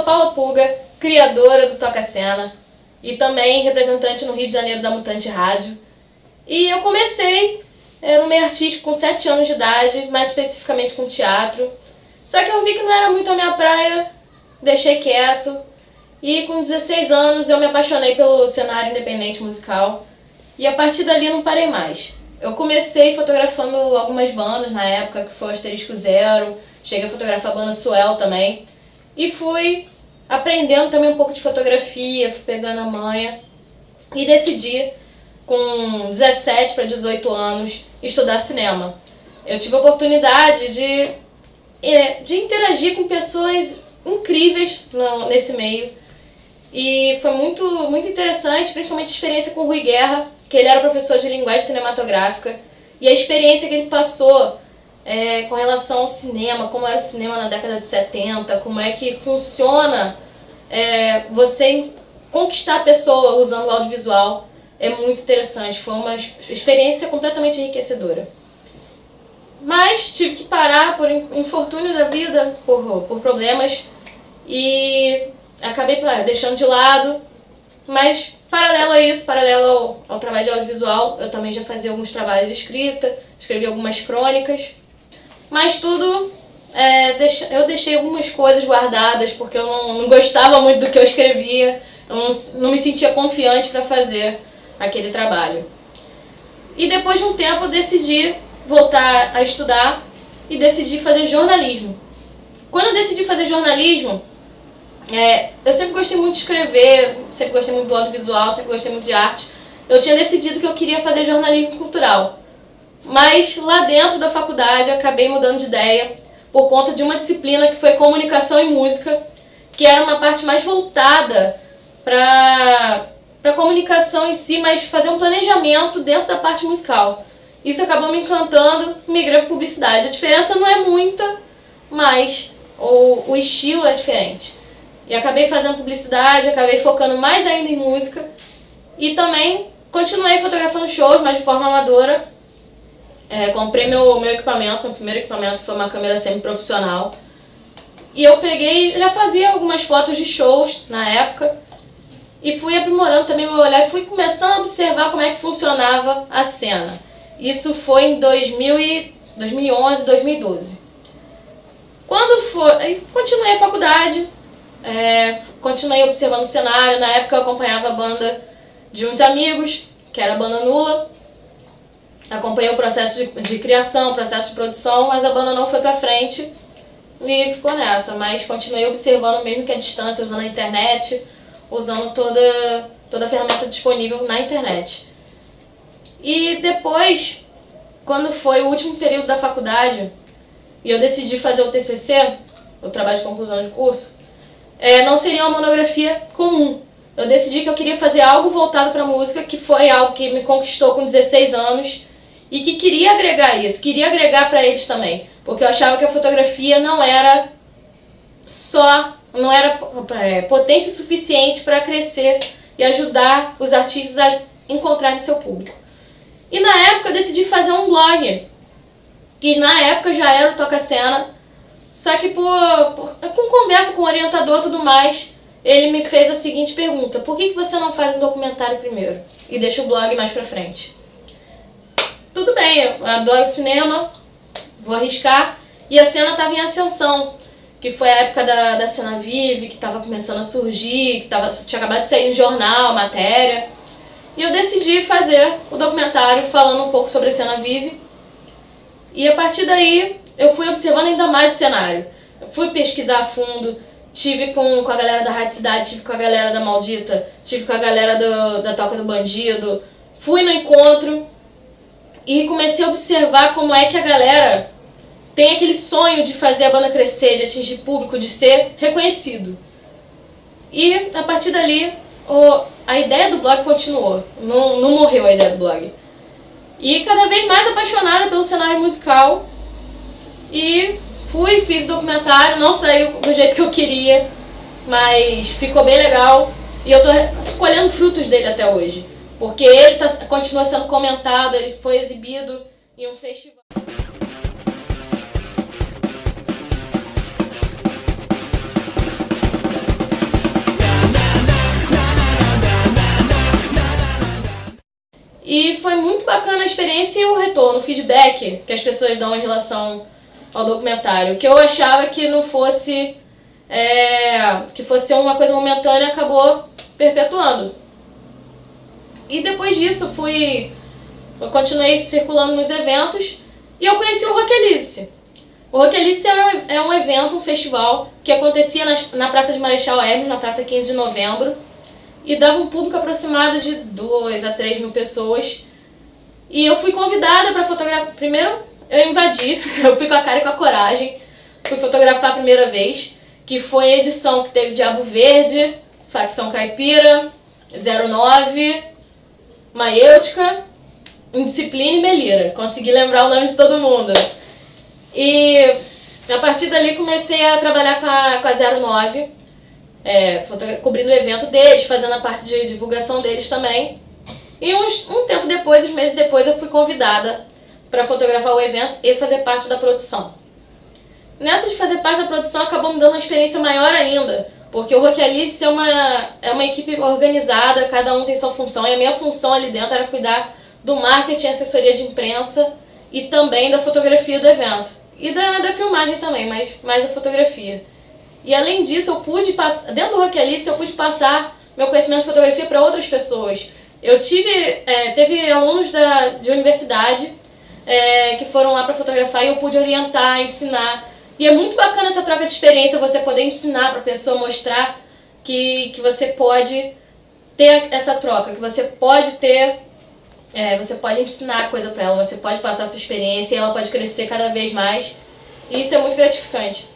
Paula Puga, criadora do Toca Cena e também representante no Rio de Janeiro da Mutante Rádio. E eu comecei no meio artístico com 7 anos de idade, mais especificamente com teatro. Só que eu vi que não era muito a minha praia, deixei quieto. E com 16 anos eu me apaixonei pelo cenário independente musical. E a partir dali não parei mais. Eu comecei fotografando algumas bandas na época, que foi o Asterisco Zero. Cheguei a fotografar a banda Suel também. E fui aprendendo também um pouco de fotografia, fui pegando a manha. E decidi, com 17 para 18 anos, estudar cinema. Eu tive a oportunidade de interagir com pessoas incríveis nesse meio. E foi muito interessante, principalmente a experiência com o Rui Guerra, que ele era professor de linguagem cinematográfica. E a experiência que ele passou com relação ao cinema, como era o cinema na década de 70, como é que funciona você conquistar a pessoa usando o audiovisual, é muito interessante. Foi uma experiência completamente enriquecedora. Mas tive que parar por infortúnio da vida, por problemas, e acabei deixando de lado. Mas paralelo a isso, paralelo ao trabalho de audiovisual, eu também já fazia alguns trabalhos de escrita, escrevi algumas crônicas. Mas tudo, eu deixei algumas coisas guardadas porque eu não gostava muito do que eu escrevia, eu não me sentia confiante para fazer aquele trabalho. E depois de um tempo eu decidi voltar a estudar e decidi fazer jornalismo. Quando eu decidi fazer jornalismo, eu sempre gostei muito de escrever, sempre gostei muito do audiovisual, sempre gostei muito de arte. Eu tinha decidido que eu queria fazer jornalismo cultural. Mas lá dentro da faculdade eu acabei mudando de ideia por conta de uma disciplina que foi comunicação e música, que era uma parte mais voltada para a comunicação em si, mas fazer um planejamento dentro da parte musical. Isso acabou me encantando, migrei para publicidade. A diferença não é muita, mas o estilo é diferente. E acabei fazendo publicidade, acabei focando mais ainda em música e também continuei fotografando shows, mas de forma amadora. Comprei meu equipamento, meu primeiro equipamento foi uma câmera semi-profissional. E eu peguei, já fazia algumas fotos de shows na época e fui aprimorando também meu olhar e fui começando a observar como é que funcionava a cena. Isso foi em 2011, 2012. Aí continuei a faculdade, continuei observando o cenário. Na época eu acompanhava a banda de uns amigos, que era a banda Nula. Acompanhei o processo de criação, o processo de produção, mas a banda não foi pra frente e ficou nessa. Mas continuei observando mesmo que a distância, usando a internet, usando toda a ferramenta disponível na internet. E depois, quando foi o último período da faculdade, e eu decidi fazer o TCC, o trabalho de conclusão de curso, não seria uma monografia comum. Eu decidi que eu queria fazer algo voltado para música, que foi algo que me conquistou com 16 anos, e que queria agregar isso, queria agregar para eles também, porque eu achava que a fotografia não era potente o suficiente para crescer e ajudar os artistas a encontrarem seu público. E na época eu decidi fazer um blog, que na época já era o Toca Cena, só que com conversa com o orientador e tudo mais, ele me fez a seguinte pergunta: por que você não faz um documentário primeiro e deixa o blog mais pra frente? Tudo bem, eu adoro cinema, vou arriscar. E a cena estava em ascensão, que foi a época da Cena Vive, que estava começando a surgir, tinha acabado de sair no jornal, matéria. E eu decidi fazer o documentário falando um pouco sobre a Cena Vive. E a partir daí eu fui observando ainda mais o cenário. Eu fui pesquisar a fundo, tive com a galera da Rádio Cidade, tive com a galera da Maldita, tive com a galera da Toca do Bandido. Fui no encontro e comecei a observar como é que a galera tem aquele sonho de fazer a banda crescer, de atingir público, de ser reconhecido. E a partir dali, a ideia do blog continuou, não morreu a ideia do blog. E cada vez mais apaixonada pelo cenário musical. E fiz o documentário, não saiu do jeito que eu queria, mas ficou bem legal. E eu tô colhendo frutos dele até hoje. Porque ele continua sendo comentado, ele foi exibido em um festival. E foi muito bacana a experiência e o retorno, o feedback que as pessoas dão em relação ao documentário. Que eu achava que não fosse, que fosse uma coisa momentânea, acabou perpetuando. E depois disso eu continuei circulando nos eventos e eu conheci o Rockelice. O Rockelice é um evento, um festival que acontecia na Praça de Marechal Hermes, na Praça 15 de Novembro, e dava um público aproximado de 2 a 3 mil pessoas. E eu fui convidada para fotografar. Primeiro eu invadi, eu fui com a cara e com a coragem, fui fotografar a primeira vez, que foi a edição que teve Diabo Verde, Facção Caipira, 09, Maiêutica, Indisciplina e Melira. Consegui lembrar o nome de todo mundo. E a partir dali comecei a trabalhar com a 09, cobrindo o evento deles, fazendo a parte de divulgação deles também. E um tempo depois, uns meses depois, eu fui convidada para fotografar o evento e fazer parte da produção. Nessa de fazer parte da produção acabou me dando uma experiência maior ainda, porque o Rockelice é uma equipe organizada, cada um tem sua função, e a minha função ali dentro era cuidar do marketing, assessoria de imprensa e também da fotografia do evento. E da filmagem também, mas mais da fotografia. E além disso, eu pude passar, dentro do Rockelice, eu pude passar meu conhecimento de fotografia para outras pessoas. Eu teve alunos de universidade que foram lá para fotografar e eu pude orientar, ensinar. E é muito bacana essa troca de experiência, você poder ensinar para a pessoa, mostrar que você pode ter essa troca, que você pode ter... você pode ensinar coisa para ela, você pode passar a sua experiência e ela pode crescer cada vez mais. E isso é muito gratificante.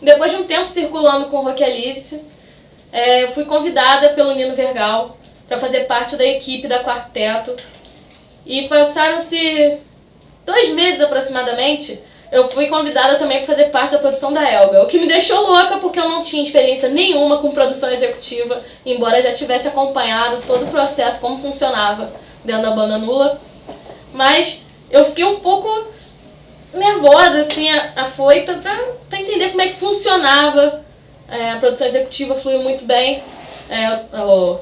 Depois de um tempo circulando com o Rockelice, fui convidada pelo Nino Vergal para fazer parte da equipe da Quarteto. E passaram-se 2 meses aproximadamente, eu fui convidada também para fazer parte da produção da Elga. O que me deixou louca porque eu não tinha experiência nenhuma com produção executiva, embora já tivesse acompanhado todo o processo, como funcionava dentro da banda Nula. Mas eu fiquei um pouco nervosa, assim, afoita, pra entender como é que funcionava. A produção executiva fluiu muito bem.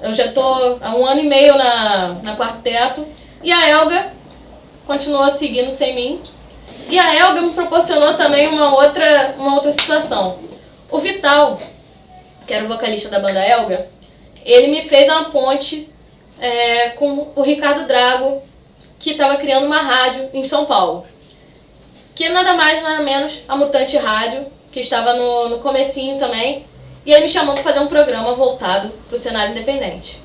Eu já tô há 1 ano e meio na Quarteto. E a Elga continuou seguindo sem mim. E a Elga me proporcionou também uma outra situação. O Vital, que era o vocalista da banda Elga, ele me fez uma ponte com o Ricardo Drago, que estava criando uma rádio em São Paulo. Que nada mais, nada menos, a Mutante Rádio, que estava no comecinho também, e ele me chamou para fazer um programa voltado para o cenário independente.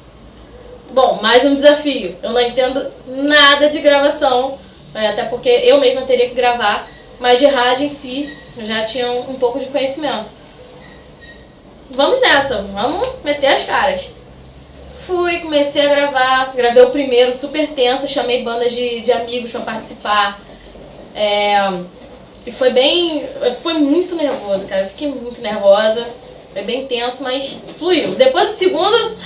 Bom, mais um desafio. Eu não entendo nada de gravação, até porque eu mesma teria que gravar, mas de rádio em si, eu já tinha um pouco de conhecimento. Vamos nessa, vamos meter as caras. Comecei a gravar, gravei o primeiro super tenso, chamei bandas de amigos para participar. E foi muito nervoso, cara, eu fiquei muito nervosa, foi bem tenso, mas fluiu. Depois do segundo,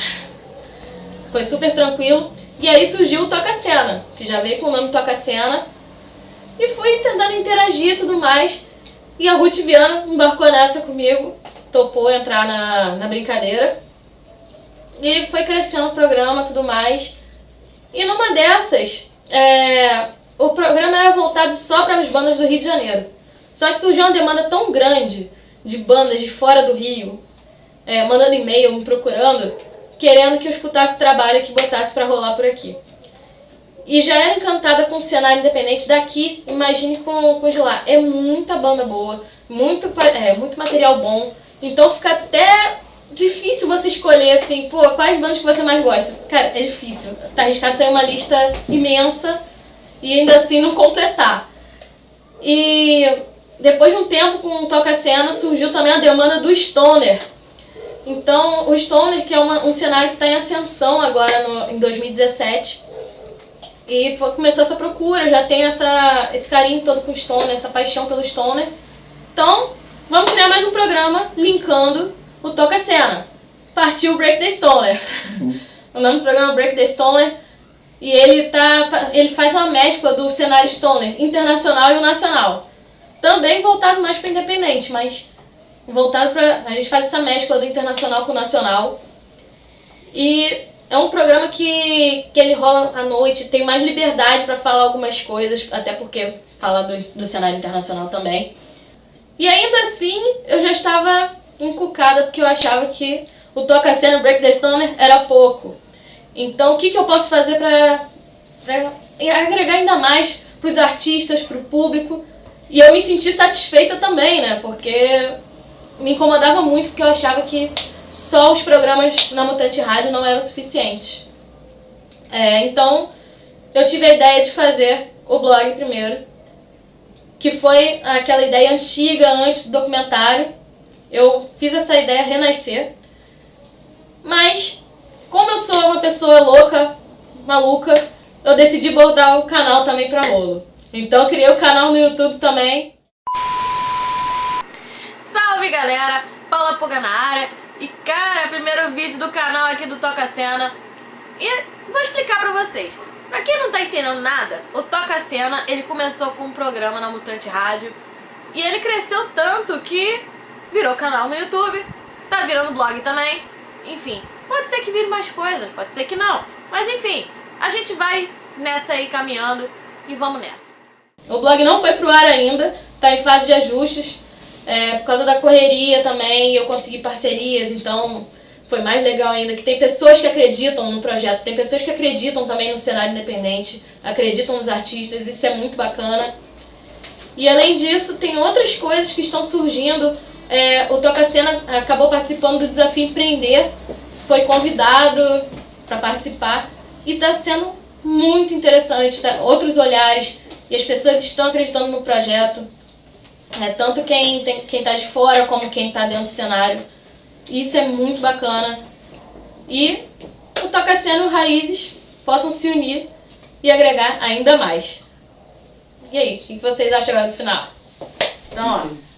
foi super tranquilo, e aí surgiu o Toca Cena, que já veio com o nome Toca Cena, e fui tentando interagir e tudo mais, e a Ruth Viana embarcou nessa comigo, topou entrar na brincadeira, e foi crescendo o programa e tudo mais, e numa dessas, o programa era voltado só para as bandas do Rio de Janeiro. Só que surgiu uma demanda tão grande de bandas de fora do Rio, mandando e-mail, me procurando, querendo que eu escutasse trabalho que botasse para rolar por aqui. E já era encantada com o cenário independente daqui, imagine com de lá. É muita banda boa, muito material bom, então fica até difícil você escolher assim, quais bandas que você mais gosta. Cara, é difícil, tá arriscado sair uma lista imensa e ainda assim não completar. E depois de um tempo com o Toca Cena, surgiu também a demanda do Stoner. Então, o Stoner, que é um cenário que está em ascensão agora em 2017, e começou essa procura, já tem esse carinho todo com o Stoner, essa paixão pelo Stoner. Então, vamos criar mais um programa linkando o Toca Cena. Partiu o Break the Stoner. O nome do programa é Break the Stoner. E ele faz uma mescla do cenário Stoner internacional e o nacional. Também voltado mais para independente, mas voltado para... A gente faz essa mescla do internacional com o nacional. E é um programa que ele rola à noite, tem mais liberdade para falar algumas coisas, até porque fala do cenário internacional também. E ainda assim, eu já estava encucada, porque eu achava que o Toca Cena, o Break the Stoner, era pouco. Então, o que eu posso fazer para agregar ainda mais para os artistas, para o público? E eu me senti satisfeita também, né? Porque me incomodava muito, porque eu achava que só os programas na Mutante Rádio não eram suficientes. Então, eu tive a ideia de fazer o blog primeiro, que foi aquela ideia antiga, antes do documentário. Eu fiz essa ideia renascer. Mas, como eu sou uma pessoa louca, maluca, eu decidi botar o canal também pra rolo. Então eu criei o canal no YouTube também. Salve galera, Paula Puga na área. E cara, primeiro vídeo do canal aqui do Toca Cena. E vou explicar pra vocês. Pra quem não tá entendendo nada, o Toca Cena, ele começou com um programa na Mutante Rádio. E ele cresceu tanto que virou canal no YouTube. Tá virando blog também. Enfim, pode ser que vire mais coisas, pode ser que não. Mas enfim, a gente vai nessa aí caminhando e vamos nessa. O blog não foi pro ar ainda, tá em fase de ajustes. Por causa da correria também, eu consegui parcerias, então foi mais legal ainda, que tem pessoas que acreditam no projeto, tem pessoas que acreditam também no cenário independente, acreditam nos artistas, isso é muito bacana. E além disso, tem outras coisas que estão surgindo. O Toca Cena acabou participando do Desafio Empreender, foi convidado para participar e está sendo muito interessante, tá? Outros olhares, e as pessoas estão acreditando no projeto, tanto quem está de fora como quem está dentro do cenário. Isso é muito bacana. E o Toca Cena e o Raízes possam se unir e agregar ainda mais. E aí, o que vocês acham agora do final? Então, ó.